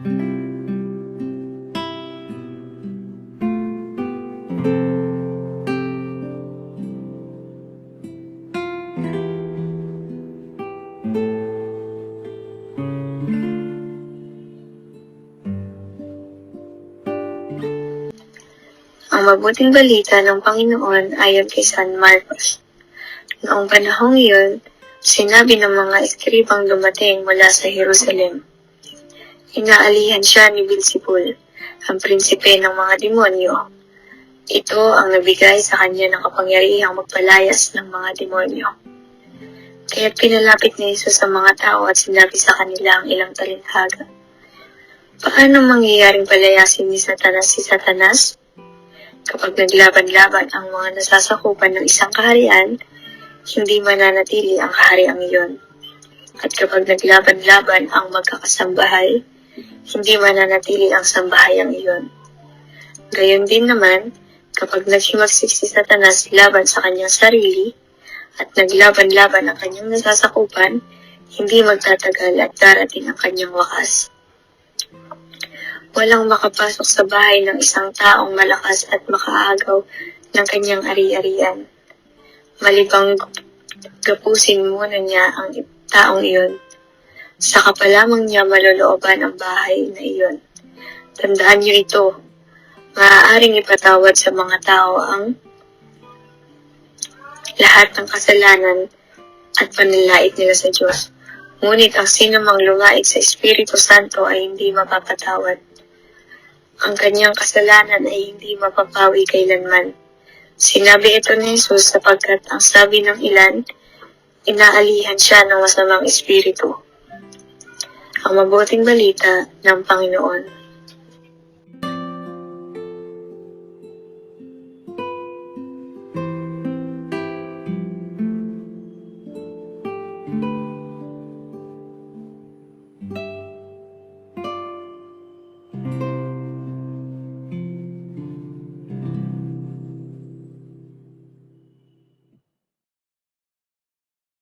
Ang mabuting balita ng Panginoon ayon kay San Marcos. Noong panahong iyon, sinabi ng mga eskribang dumating mula sa Jerusalem. Inaalihan siya ni Beelzebul, ang prinsipe ng mga demonyo. Ito ang nabigay sa kanya ng kapangyarihang magpalayas ng mga demonyo. Kaya't pinalapit ni Jesus sa mga tao at sinabi sa kanila ang ilang talinghaga. Paano mangyayaring palayasin ni Satanas si Satanas? Kapag naglaban-laban ang mga nasasakupan ng isang kaharian, hindi mananatili ang kahariang iyon. At kapag naglaban-laban ang magkakasambahay, hindi mananatili ang sambahayang iyon. Gayon din naman, kapag naghimagsik si Satanas laban sa kanyang sarili, at naglaban-laban ang kanyang nasasakupan, hindi magtatagal at darating ang kanyang wakas. Walang makapasok sa bahay ng isang taong malakas at makaagaw ng kanyang ari-arian. Malibang gapusin muna niya ang taong iyon. Saka pa lamang niya malolooban ang bahay na iyon. Tandaan niyo ito, maaaring ipatawad sa mga tao ang lahat ng kasalanan at panlalait nila sa Diyos. Ngunit ang sinumang lumait sa Espiritu Santo ay hindi mapapatawad. Ang kanyang kasalanan ay hindi mapapawi kailanman. Sinabi ito ni Jesus sapagkat ang sabi ng ilan, inaalihan siya ng masamang espiritu. Ang mabuting balita ng Panginoon.